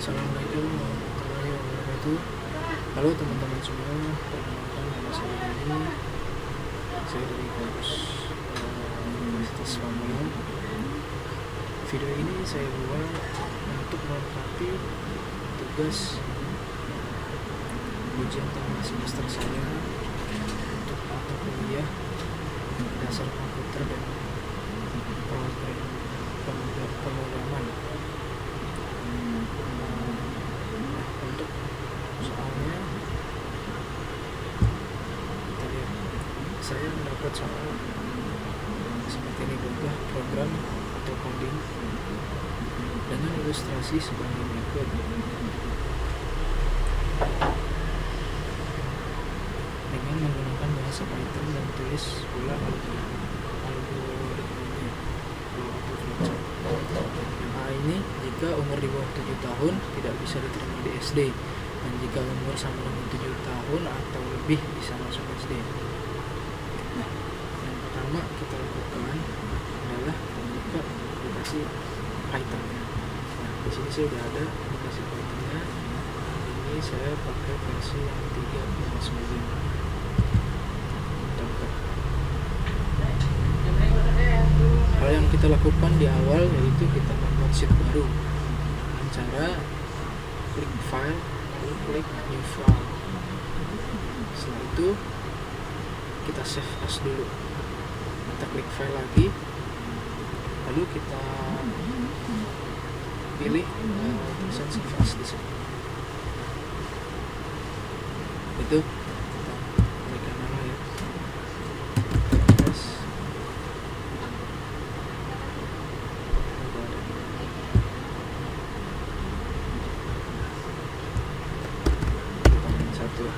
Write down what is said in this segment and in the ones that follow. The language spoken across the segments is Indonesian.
Assalamualaikum warahmatullahi wabarakatuh. Halo teman-teman semua, perkenalkan nama saya Dani. Saya dari kampus Universitas Pamulang. Video ini saya buat untuk melengkapi tugas ujian tengah semester saya untuk mata kuliah dasar komputer dan pemrograman. Untuk soalnya kita lihat, saya mendapat soal seperti ini, bukan program atau coding dengan ilustrasi sebagai berikut. Dengan menggunakan bahasa Python dan tulis pula algoritmanya. Yang A ini jika umur di bawah 7 tahun tidak bisa diterima di SD, dan jika umur sama dengan 7 tahun atau lebih bisa masuk SD. Nah, yang pertama kita lakukan adalah membuka aplikasi Python. Nah, di sini saya sudah ada aplikasi Pythonnya. Ini saya pakai versi yang 3.9. Hal yang kita lakukan di awal yaitu kita membuat sheet baru dengan cara klik file lalu klik new file. Setelah itu kita save as dulu. Kita klik file lagi, lalu kita pilih tulisan save as di sini. Itu kita berikan nama ya. Setelah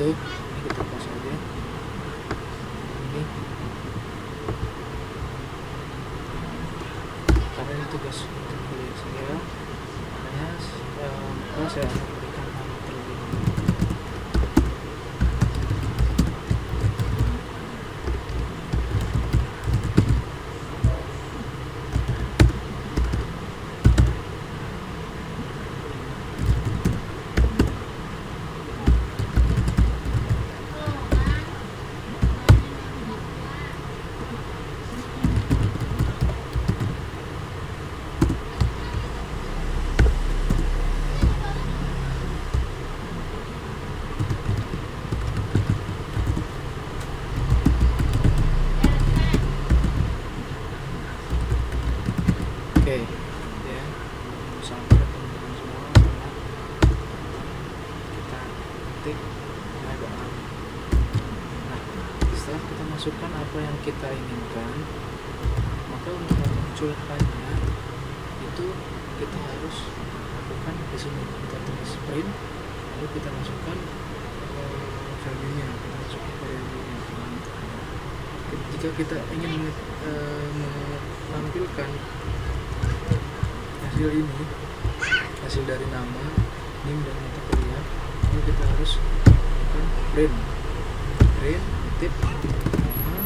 itu ini kita pas aja ini, karena ini tugas untuk kuliah saya, makanya saya akan berikan nama terlebih dahulu. Oke, ya, sampai teman-teman semua, kita ketik doa. Nah, setelah kita masukkan apa yang kita inginkan, maka untuk memunculkannya itu kita harus lakukan di sini. Kita tulis print, lalu kita masukkan value-nya, kita masukkan variabelnya. Jika kita ingin menampilkan hasil ini, hasil dari nama, NIM dan mata kuliah, lalu kita harus lakukan print tip nama,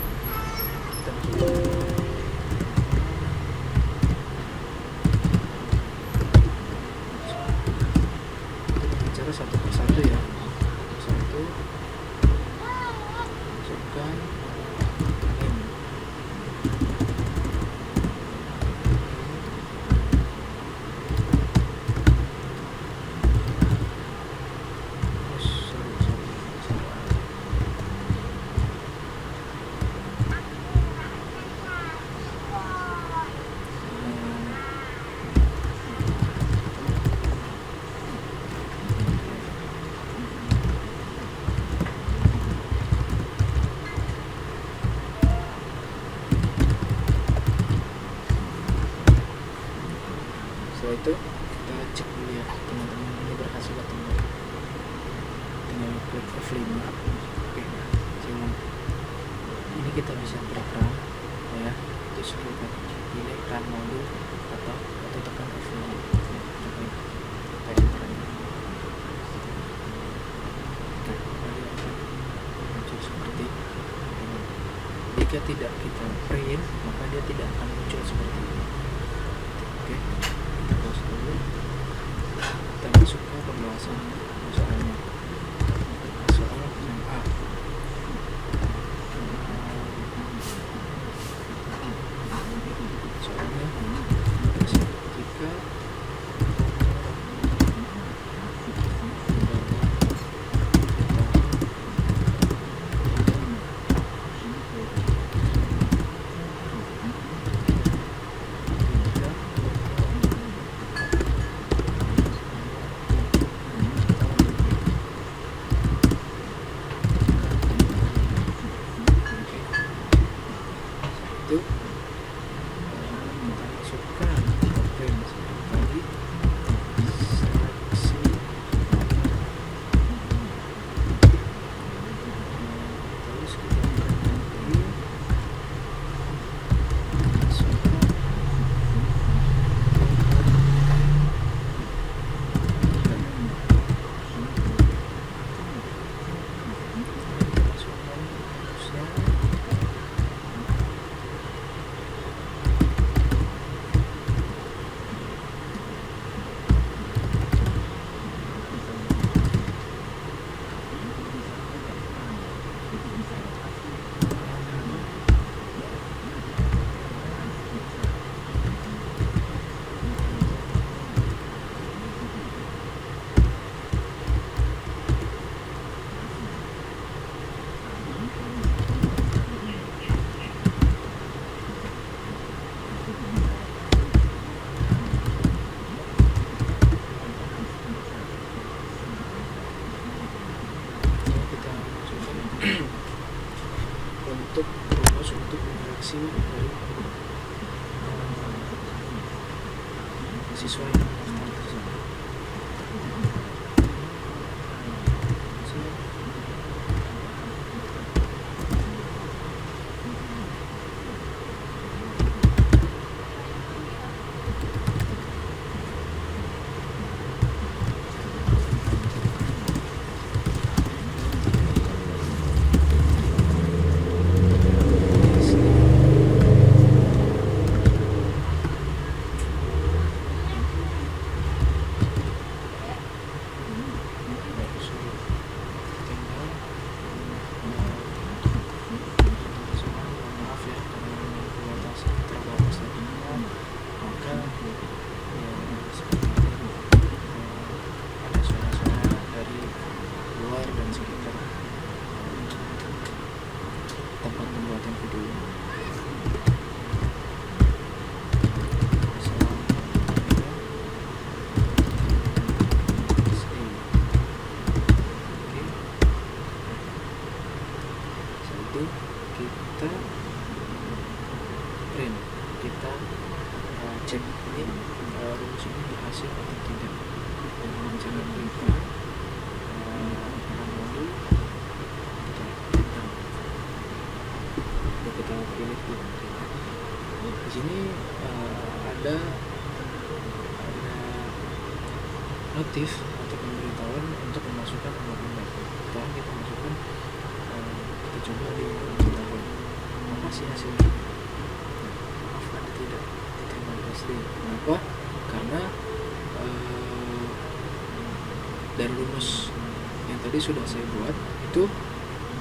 kita masukkan cara satu persatu ya, satu masukkan NIM. Setelah itu kita cek dulu ya teman-teman, ini berhasil atau enggak. Tinggal klik F5. Oke, cuman ini kita bisa berekran ya, terus kita pilih ekran mode atau tekan F5. Kita enter. Oke, lalu akan muncul seperti ini. Jadi jika tidak kita print maka dia tidak akan muncul seperti ini. Oke, kita pause dulu, kita masuk ke pembahasan soalnya. Soal yang A. Soalnya jika itu kita masukkan frame seperti tadi, seleksi, terus kita ganti masukkan fokusnya. Kita masukkan untuk rumus untuk interaksi dari siswa yang mendaftar tersebut. Maaf ya karena memang kualitas terbatas tadinya, maka ya seperti ini, ada suara-suara dari luar dan sekitar tempat pembuatan video ini. Kita print, kita cek ini rumus ini berhasil atau tidak. Dengan jangan lupa modul kita pilih di sini. Ada notif atau pemberitahuan untuk memasukkan nomor. Sekarang kita masukkan, kita coba di tahun apa sih hasilnya. Maaf ada tidak diterima di SD. Kenapa? Karena dari rumus yang tadi sudah saya buat itu,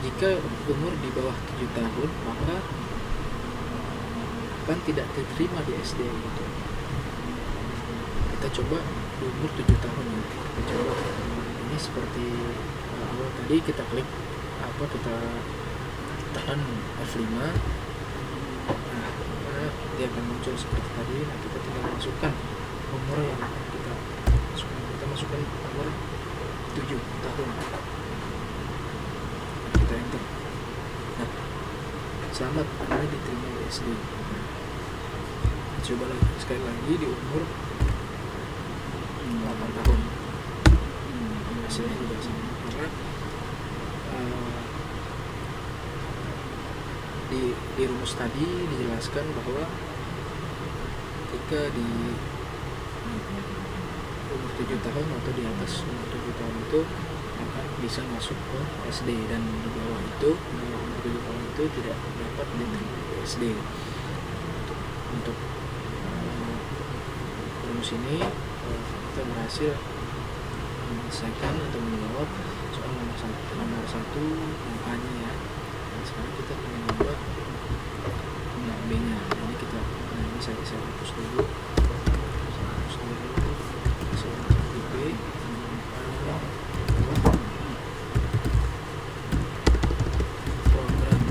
jika umur di bawah 7 tahun maka kan tidak diterima di SD gitu. Kita coba di umur 7 tahun ya. Kita coba ini seperti awal tadi, kita klik kita tekan F5, nah dia akan muncul seperti tadi. Nah kita tinggal masukkan umur yang kita masukkan. Kita masukkan umur 7 tahun, kita enter. Nah, selamat, Anda diterima di SD. Coba lagi, sekali lagi di umur 8 tahun, hasilnya juga sama. Karena di rumus tadi dijelaskan bahwa ketika di umur 7 tahun atau di atas umur 7 tahun itu akan bisa masuk ke SD, dan di bawah itu, di bawah umur 7 tahun itu tidak dapat diterima di SD. Untuk rumus ini kita berhasil menyelesaikan atau menjawab soal nomor satu yang A-nya ya. Nah, sekarang kita akan mencoba yang B-nya. Jadi kita ini saya hapus dulu. Saya di B. Program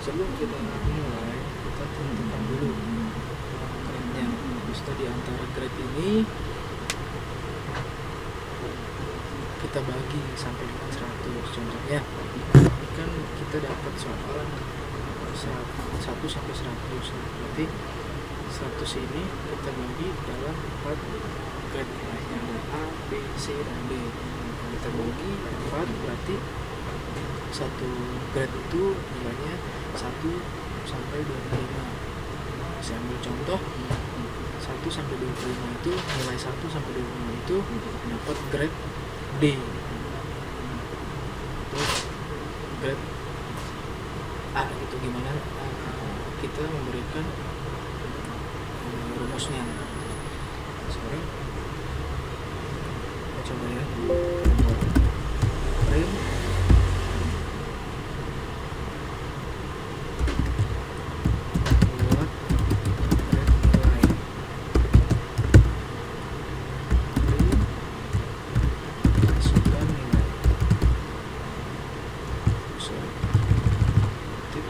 sebelum kita mulai, kita tentukan dulu grade-nya. Setelah di antara grade ini kita bagi sampai dengan 100. Contohnya, ini kan kita dapat soal 1 sampai 100. Berarti 100 ini kita bagi dalam 4 grade, yang A, B, C, dan D. Kalau kita bagi 4, berarti satu grade itu nilainya 1 sampai 25. Saya ambil contoh 1 sampai 25 itu, nilai 1 sampai 25 itu dapat grade D. Terus grade A gitu, gimana kita memberikan rumusnya. Sekarang kita coba ya, print buat grade nilai, masukkan nilai, tip,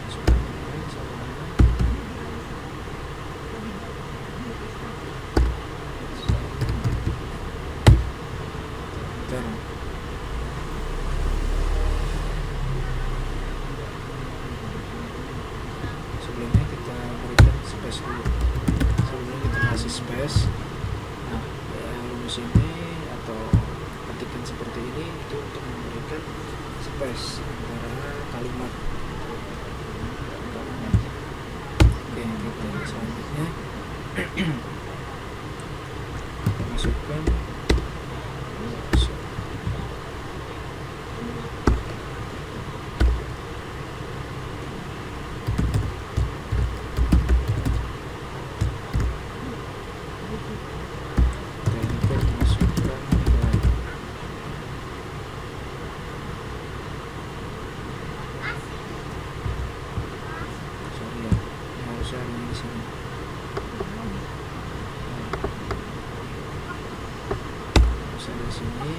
masukkan nilai sama enter. Sebelumnya kita berikan space dulu. Sebelumnya kita kasih space. Nah, rumus ini atau ketikan seperti ini itu untuk memberikan space antara kalimat. Oke, kita selanjutnya kita masukkan di sini. Bisa di sini.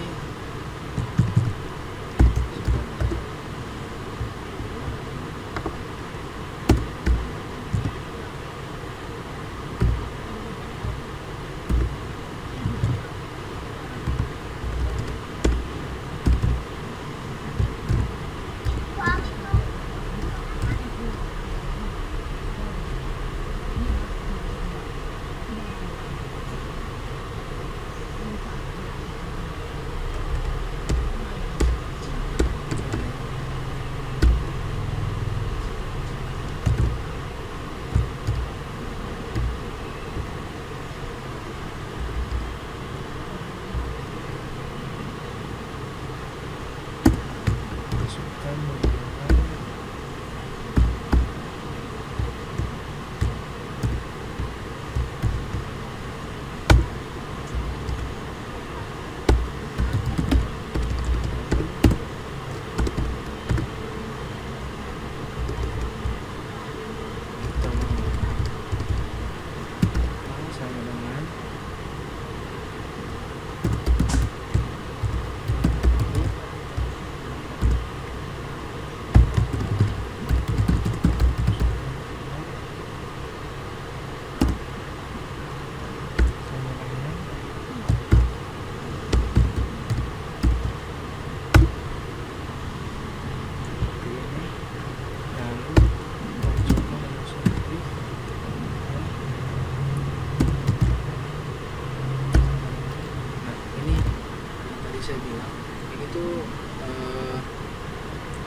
saya bilang ini tuh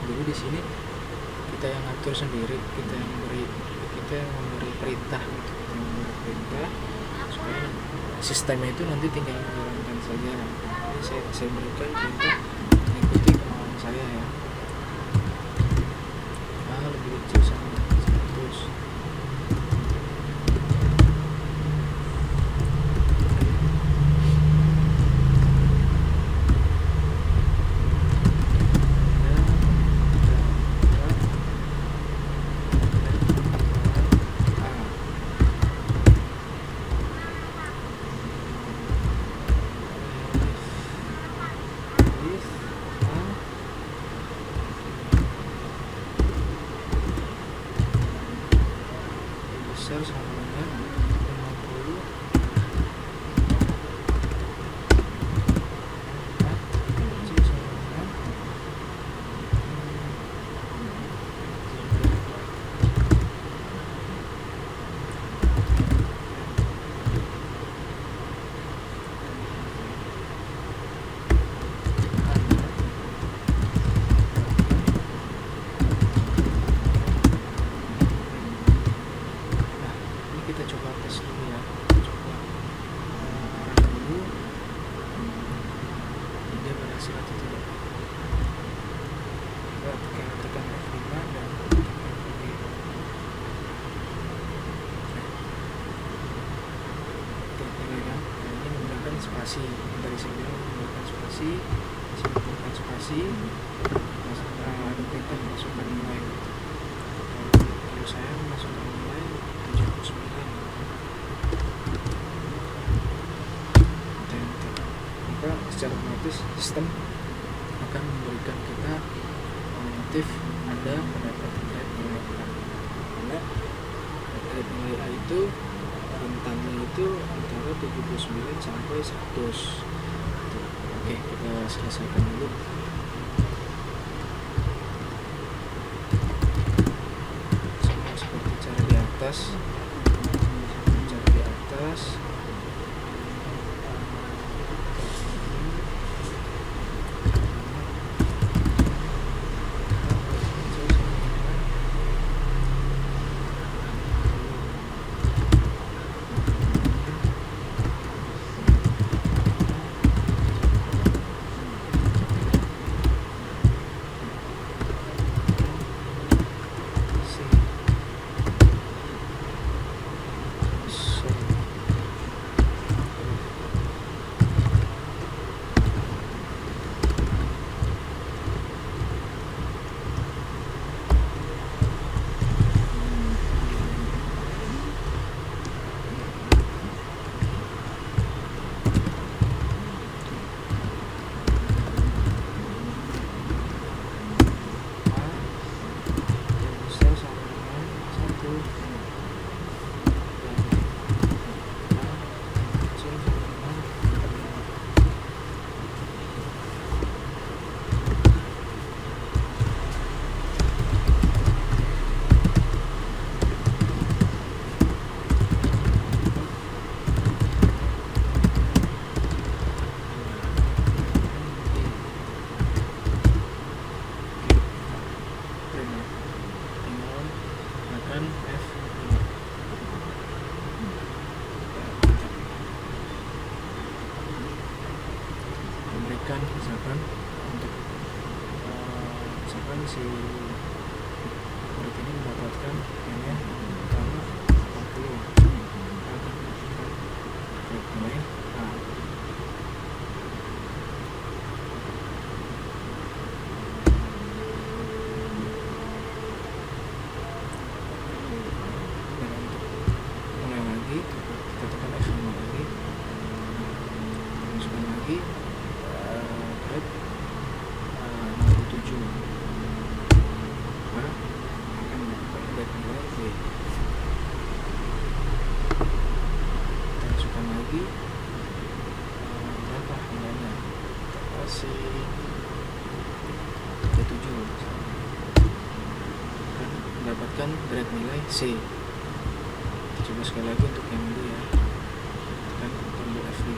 jadi di sini kita yang ngatur sendiri, kita yang memberi perintah gitu, kita yang memberi perintah supaya sistemnya itu nanti tinggal menjalankan saja. Jadi saya berikan perintah mengikuti kemauan saya ya. Lebih kecil sama 100. Besar sama dengan 50 kecil sama dengan kita coba tes dulu ya. Coba run dulu dia berhasil atau tidak. Kita tekan F5 dan F5. Oke, kan? Nah, ini menggunakan spasi. Dari saya bilang menggunakan spasi, sini menggunakan spasi. Ada perintah masukkan nilai. Kalau saya masukkan nilai 79. Maka secara otomatis sistem akan memberikan kita motif Anda mendapat grade nilai A, karena grade nilai A itu rentangnya itu antara 79 sampai 100. Oke, kita selesaikan dulu. Sama seperti cara di atas. Misalkan untuk misalkan si murid ini mendapatkan nilai pertama 40 akan mendapatkan nilai A. Dan untuk mulai lagi kita tekan F5 lagi, masukkan lagi 67 akan mendapatkan grade nilai B. Kita masukkan lagi berapa nilainya, kita kasih 37 akan mendapatkan grade nilai C. Kita coba sekali lagi untuk yang dulu ya, tekan tombol F5.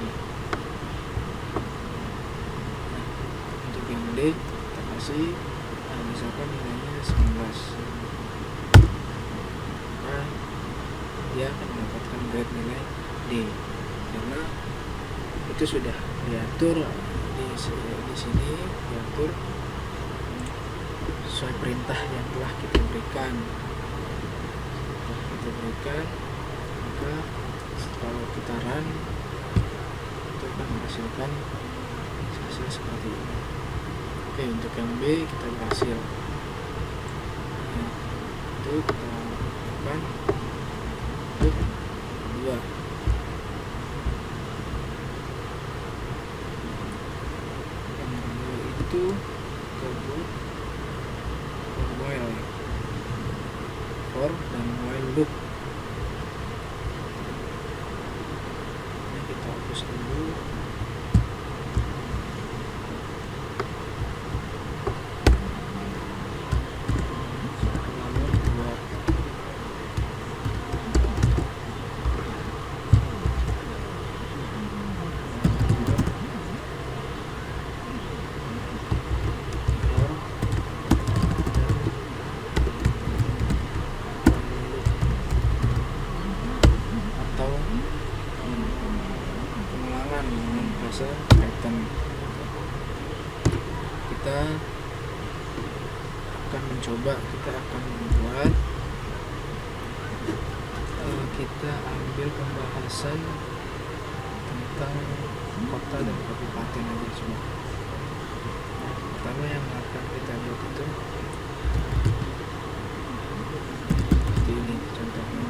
kita kasih misalkan nilainya 19, maka dia akan mendapatkan grade nilai D, karena itu sudah diatur di sini, diatur sesuai perintah yang telah kita berikan. Maka kalau kita run itu akan menghasilkan hasil seperti ini. Oke, untuk yang B kita berhasil. Nah, itu kita lakukan untuk kedua. Yang kedua itu kita buat while for dan while loop. Ini kita hapus dulu. Python, kita akan mencoba, kita akan membuat, kita ambil pembahasan tentang kota dan kabupaten aja coba. Pertama yang akan kita buat itu seperti ini contohnya.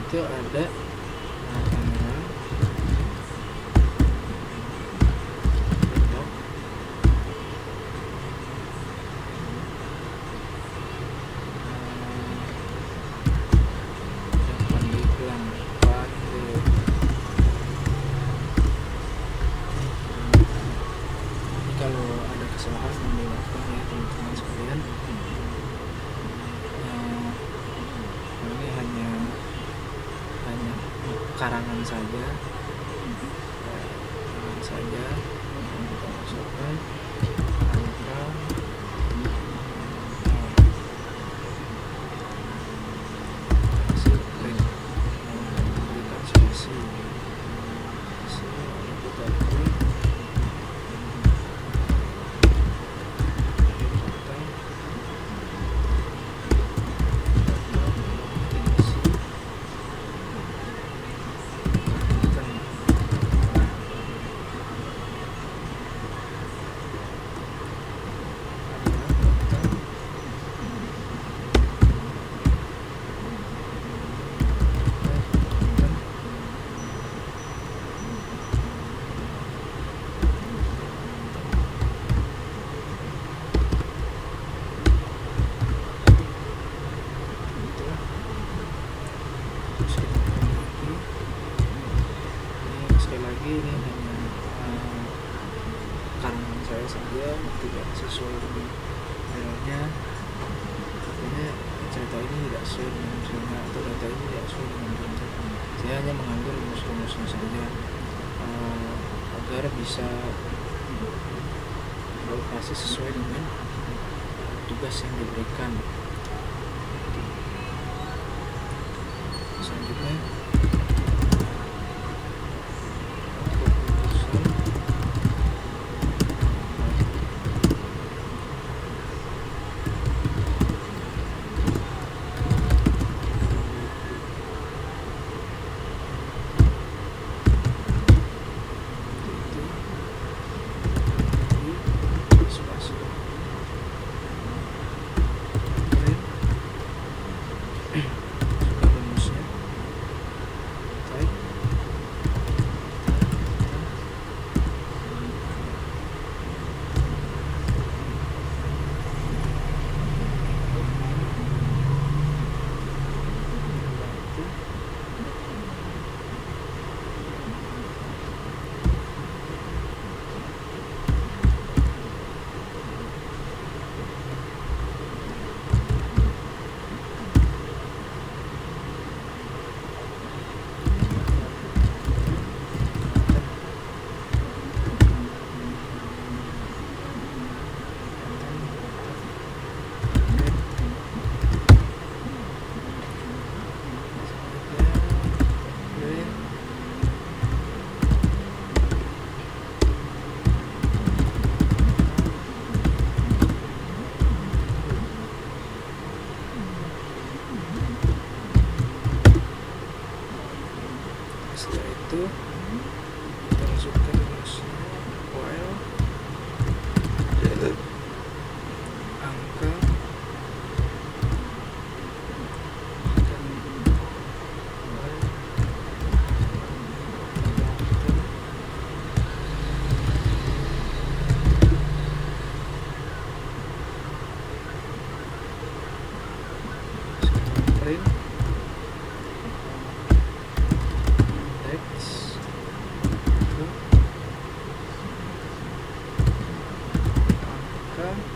Itu ada Tangerang, Depok, Pandeglang, ini kalau ada kesalahan memaafkan ya teman-teman sekalian. Ini hanya karangan saja, yang kita masukkan angka hasil print, memberikan spasi kita print ini hanya karangan saya saja, tidak sesuai dengan realnya. Artinya cerita ini tidak sesuai dengan cerita atau data ini tidak sesuai dengan cerita. Saya hanya mengambil rumus-rumusnya saja agar bisa beroperasi sesuai dengan tugas yang diberikan. Selanjutnya Roma,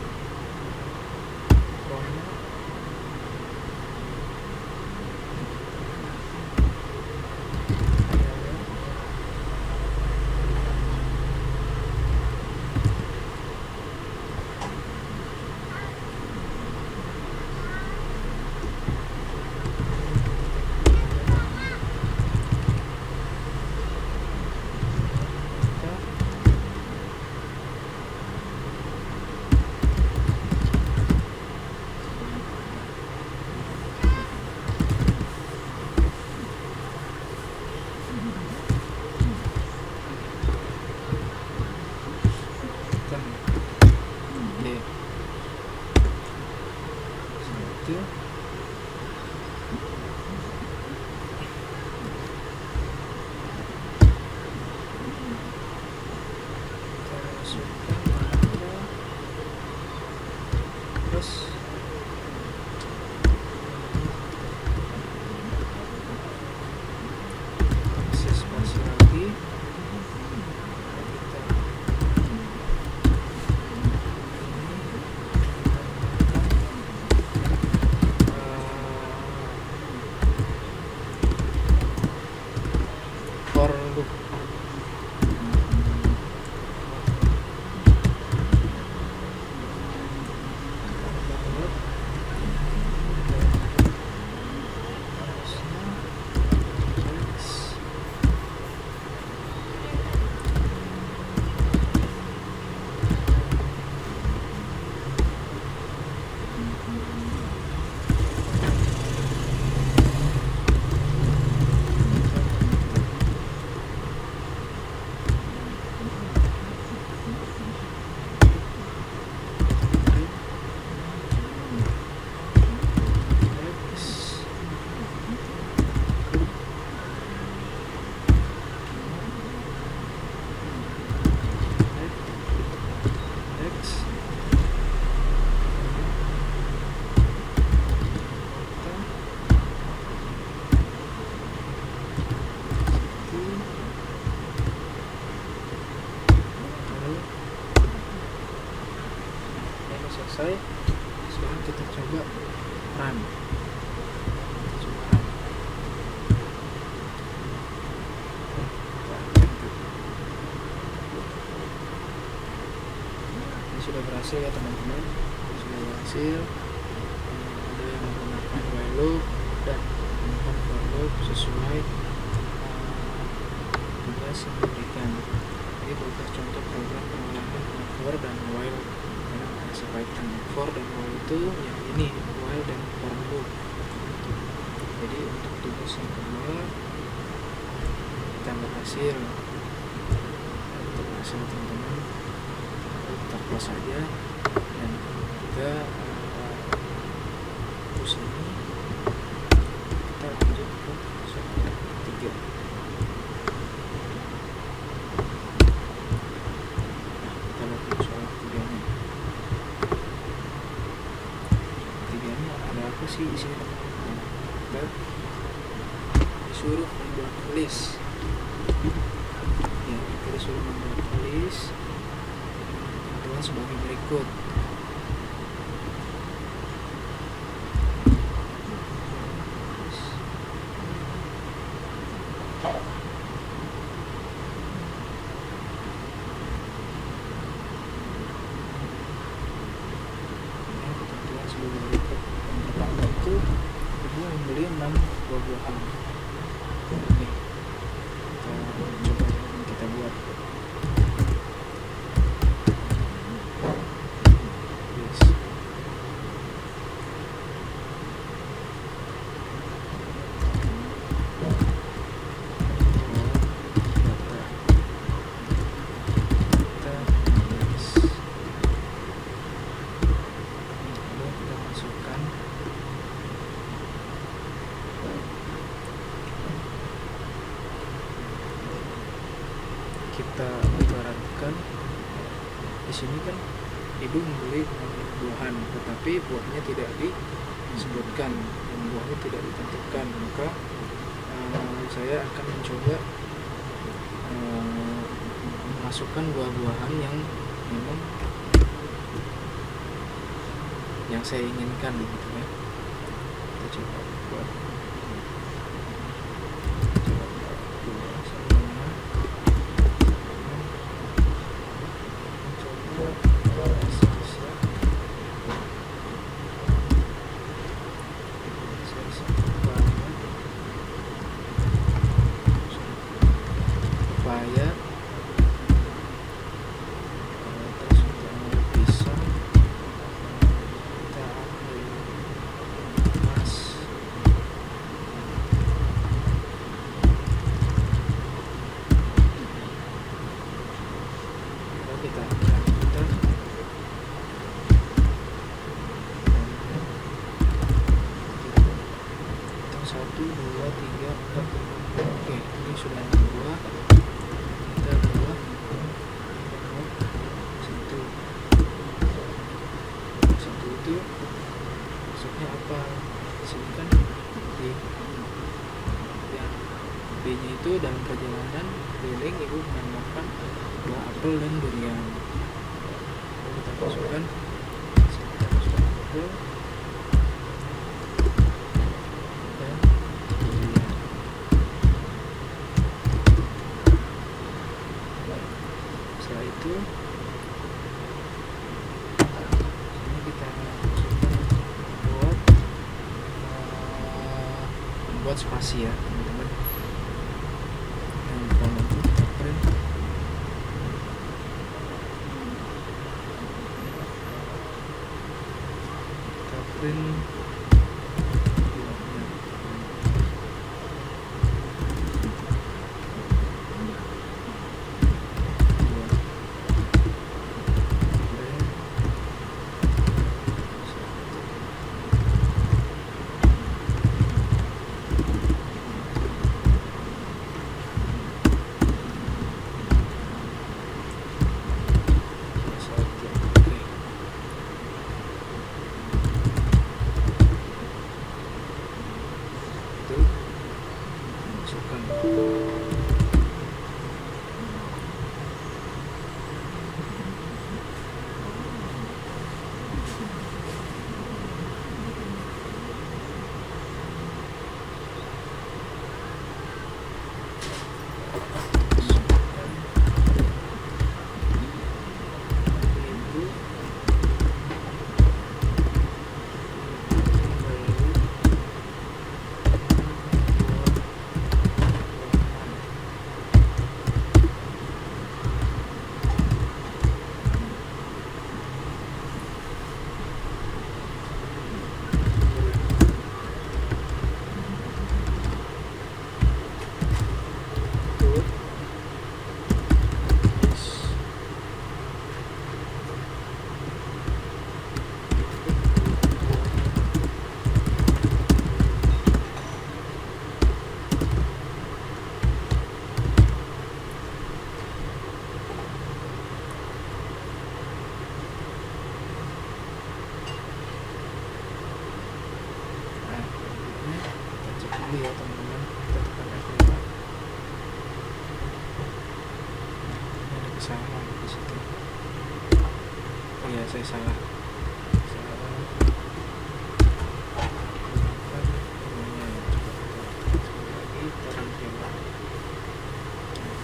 selesai. Sekarang kita coba run. Ini sudah berhasil ya teman-teman, sudah berhasil. Ada yang menggunakan while loop dan menggunakan for loop sesuai tugas yang diberikan. Ini berupa contoh program pengolahan for dan while dalam bahasa Python. For dan while itu yang ini, while dan for loop. Jadi untuk tugas yang kedua kita berhasil. Untuk hasil teman-teman kita close saja dan kita hapus ini. Kita lanjut ke soal 3. Kita lihat soal 3-nya. 3-nya ada apa sih di sini? Kita disuruh membuat list. Ya, kita disuruh membuat list tentuan sebagai berikut. Yang pertama itu ibu membeli 6 buah-buahan. Ini kita buat. Yes. Kita ibaratkan di sini kan ibu membeli buahan, tetapi buahnya tidak disebutkan dan buahnya tidak ditentukan, maka saya akan mencoba memasukkan buah-buahan yang memang yang saya inginkan gitu ya. Kita coba buat dua sama coba sisa supaya terus kita bisa kita ambil emas lalu kita ambil kita hitung 1, 2, 3, 4, 5. Oke, ini sudah 2. Kita 2 satu itu maksudnya apa? Di sini kan di yang B nya itu dalam perjalanan keliling ibu menemukan 2 apel dan durian. Lalu kita masukkan apel dan durian. Setelah itu ini kita buat spasi ya teman-teman. Yang pertama itu kita print dulu ya teman-teman, kita tekan F5. Ada kesalahan di situ. Oh ya, saya salah.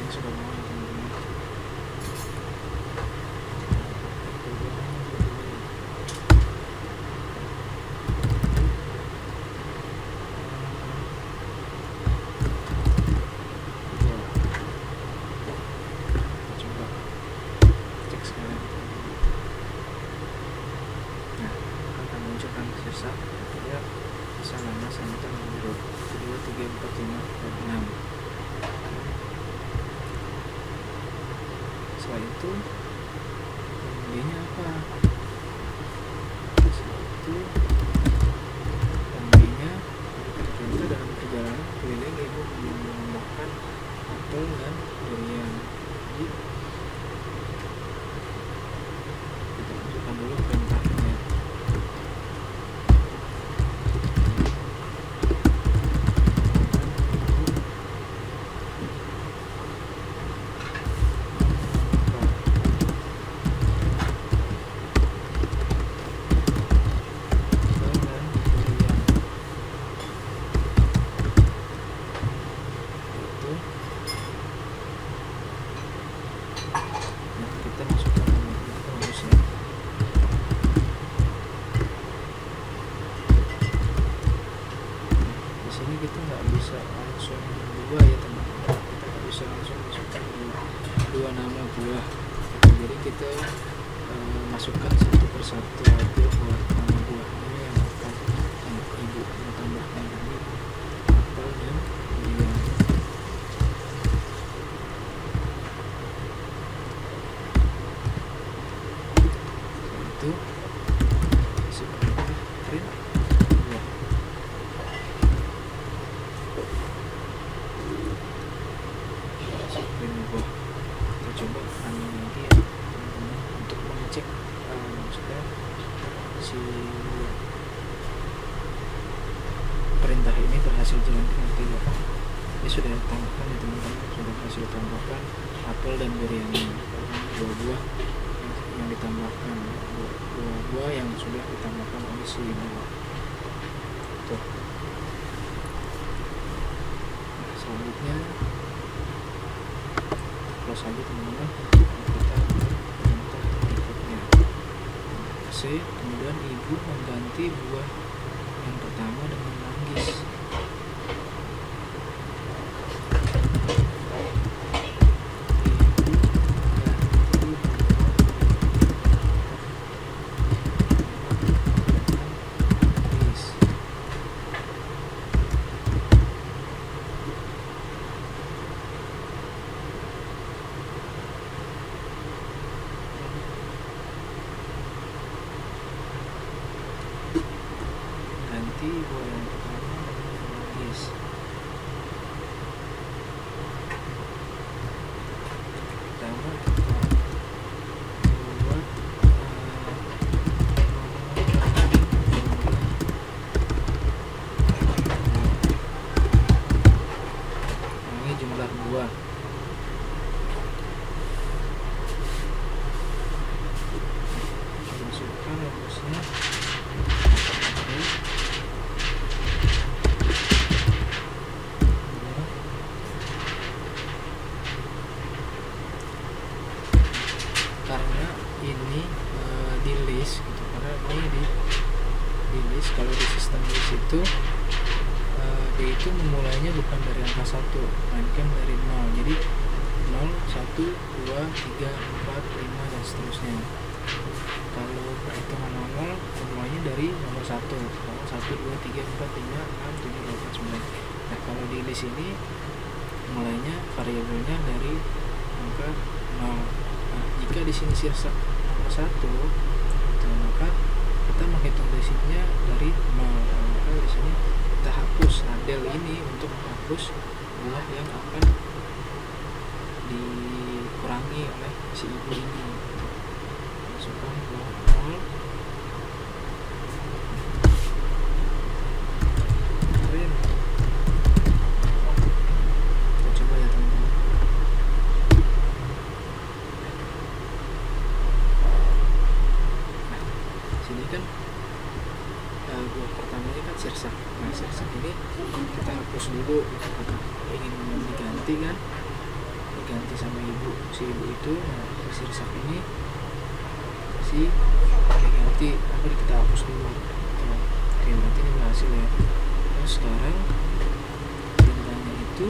Sudah mau teman-teman. Coba cek sekarang. Nah, akan munculkan sisa ya, bisa nama center 2, 3, 4, 5, 6. Setelah itu B-nya apa? Setelah itu B-nya kita dalam perjalanan keliling ibu menemukan apel dan durian. Jadi kita masukkan dulu perintahnya. masukkan satu persatu aja buat buahnya yang akan ibu mau tambahkan ini apel dan durian. Itu sebenarnya print buah. Print buah. Kita coba running lagi ya teman-teman untuk mengecek maksudnya si perintah ini berhasil jalankan atau tidak. Ini sudah ditambahkan ya teman-teman, sudah berhasil ditambahkan apel dan duriannya, buah-buah yang ditambahkan, buah-buah yang sudah ditambahkan oleh si buah. Tuh. Nah, selanjutnya close aja teman-teman, kita perintah berikutnya. C, kemudian ibu mengganti buah yang pertama dengan manggis. Ganti buah yang pertama dengan manggis. Pertama kita buat ini jumlah buah. Masukkan rumusnya. Karena ini di list gitu, karena ini di list, kalau di sistem list itu dia itu memulainya bukan dari angka 1 melainkan dari 0, jadi 0, 1, 2, 3, 4, 5 dan seterusnya. Kalau perhitungan normal memulainya dari nomor 1, 1, 2, 3, 4, 5, 6, 7, 8, 9. Nah kalau di list ini mulainya variabelnya dari angka 0. Jika di sini sirsak nomor 1, maka kita menghitung desimnya dari 0. Maka di sini kita hapus radel ini untuk menghapus buah yang akan dikurangi oleh si ibu ini. Masukkan buah 0. Kita coba ya teman-teman. Sini kan buah pertamanya kan sirsak. Nah sirsak ini kita hapus dulu gitu, karena ingin diganti kan, diganti sama ibu, si ibu itu. Nah sirsak ini si diganti, tapi kita hapus dulu gitu. Oke, berarti ini berhasil ya. Terus sekarang perintahnya itu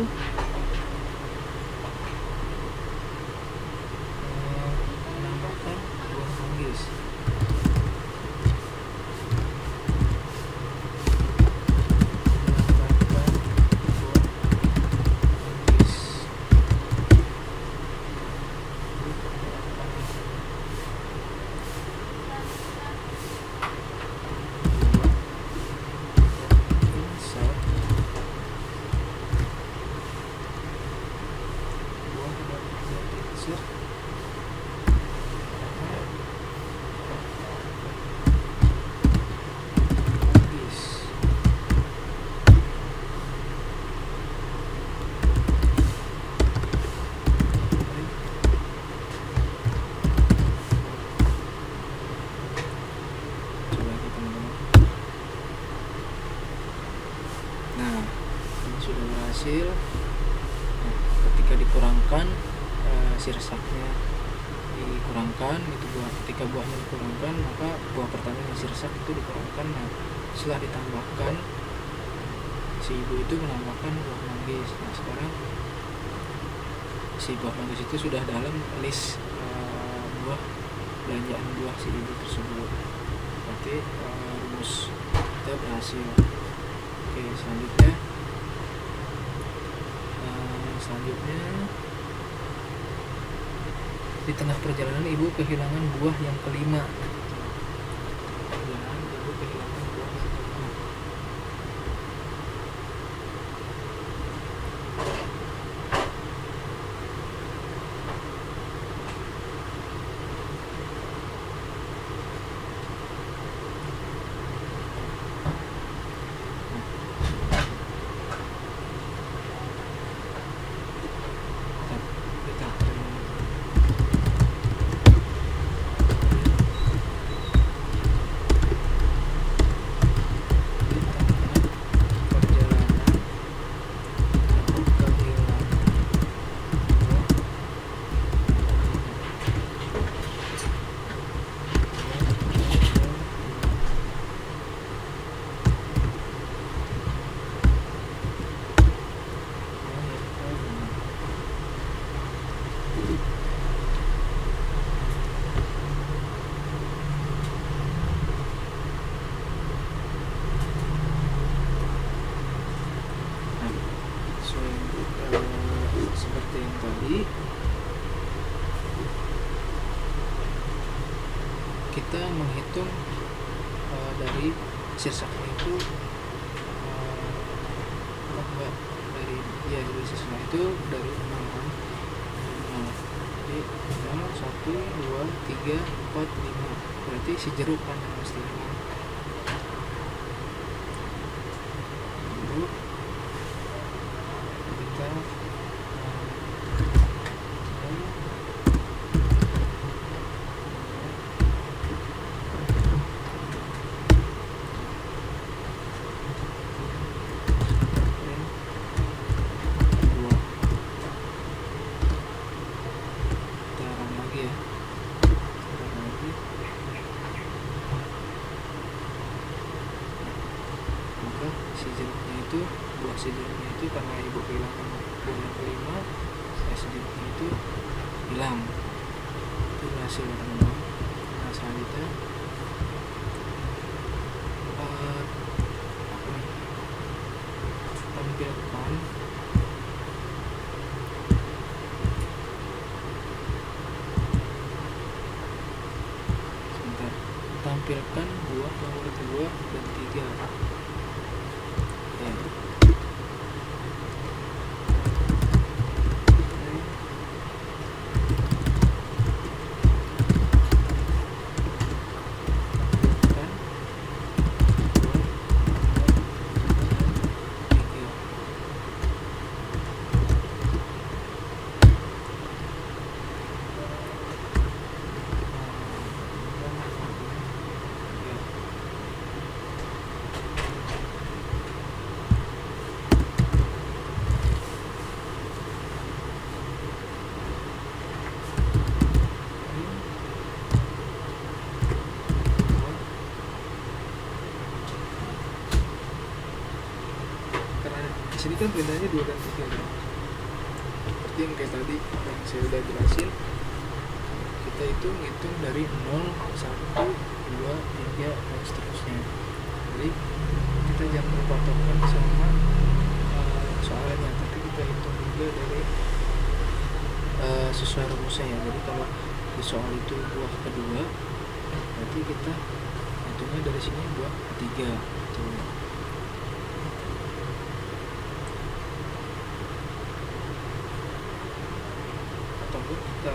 menambahkan buah manggis. Sudah berhasil. Nah, ketika dikurangkan sirsaknya dikurangkan itu ketika buahnya dikurangkan, maka buah pertama yang sirsak itu dikurangkan. Nah setelah ditambahkan, si ibu itu menambahkan buah manggis. Nah sekarang si buah manggis itu sudah dalam list buah belanjaan buah si ibu tersebut. Berarti rumus kita berhasil. Oke, selanjutnya di tengah perjalanan ibu kehilangan buah yang kelima. Seperti yang tadi, kita menghitung dari sirsaknya itu dari sirsaknya itu dari 0 kan. Jadi 0, 1, 2, 3, 4, 5. Berarti si jeruk kan yang mesti jeruk. Kita buah si jeruknya itu karena ibu kehilangan buah yang kelima, si jeruknya itu hilang. Itu berhasil teman-teman. Nah, selanjutnya tampilkan buah nomor 2 dan 3. Di sini kan perintahnya 2 dan 3 kan? Seperti yang kayak tadi yang saya udah jelasin, kita itu ngitung dari 0, 1, 2, 3 dan seterusnya. Jadi kita jangan berpatokan sama soalnya, tapi kita hitung juga dari sesuai rumusnya ya. Jadi kalau di soal itu buah kedua, berarti kita hitungnya dari sini buah ketiga gitu. Kita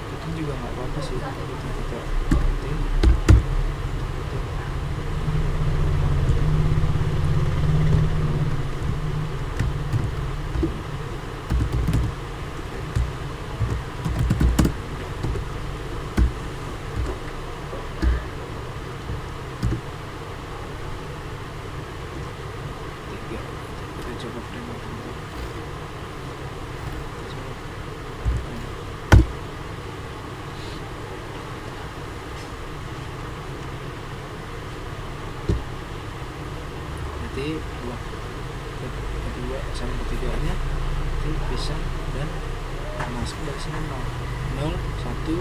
itu juga nggak apa-apa sih, kita penting coba nanti buah kedua sama ketiganya nanti pisang dan masuk dari sini 0 1 2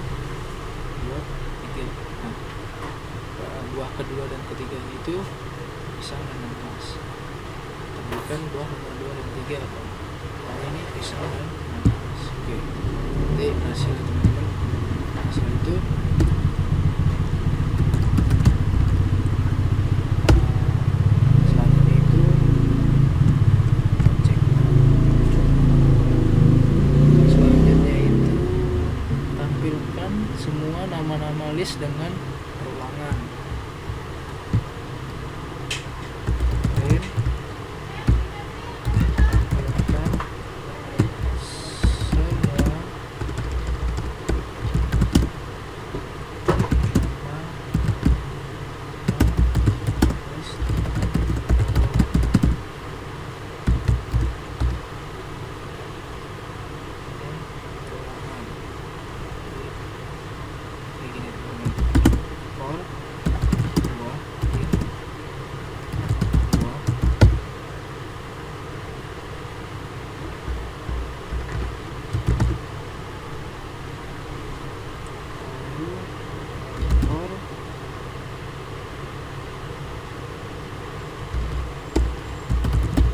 3. Nah, buah kedua dan ketiga itu pisang dan nanas. Temukan buah nomor 2 dan 3 apa? Nah, ini pisang dan nanas. Oke. Nanti hasilnya teman-teman. Hasil itu selanjutnya itu cek. Selanjutnya itu tampilkan semua nama-nama list dengan perulangan. Print. Tampilkan semua list perulangan. Kayak gini teman-teman. For buah in buah lalu for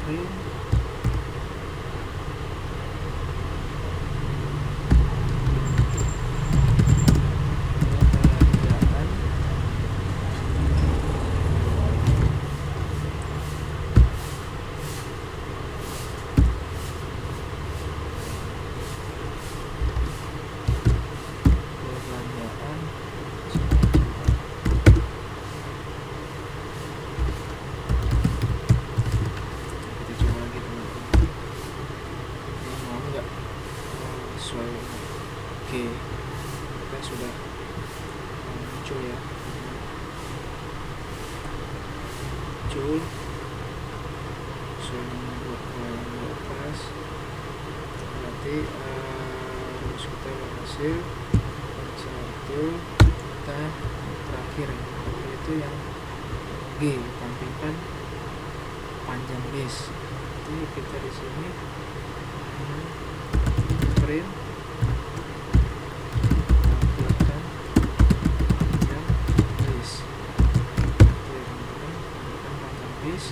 print perbelanjaan perbelanjaan kita coba lagi teman-teman. Ini mau nggak sesuai ini? Oke, kita sudah muncul ya, muncul sesuai dengan buat yang di atas. Berarti rumus kita berhasil. Dan setelah itu kita terakhir yaitu yang G, tampilkan panjang list. Jadi kita di sini print tampilkan panjang list. Oke teman-teman, tampilkan panjang list.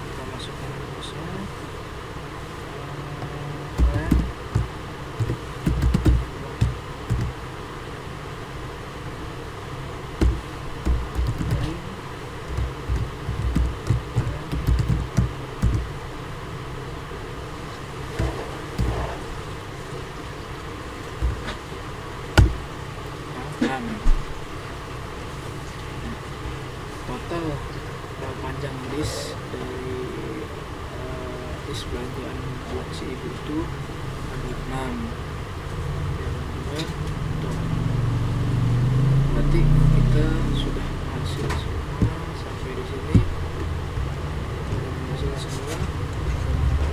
Kita masukkan rumusnya. Len yang total panjang list dari list belanjaan buat si ibu itu ada 6 ya teman-teman. Tuh. Berarti kita sudah hasil semua sampai di sini. Kita sudah hasil semua.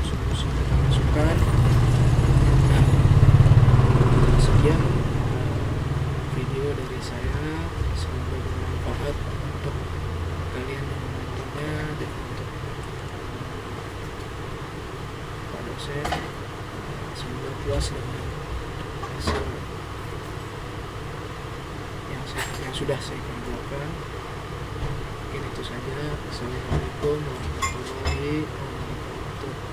Rumus kita masukkan. Sekian video dari saya, semoga bermanfaat untuk kalian yang menontonnya dan untuk Pak dosen. Semoga puas dengan hasil yang sudah saya kerjakan. Mungkin itu saja. Assalamualaikum warahmatullahi wabarakatuh.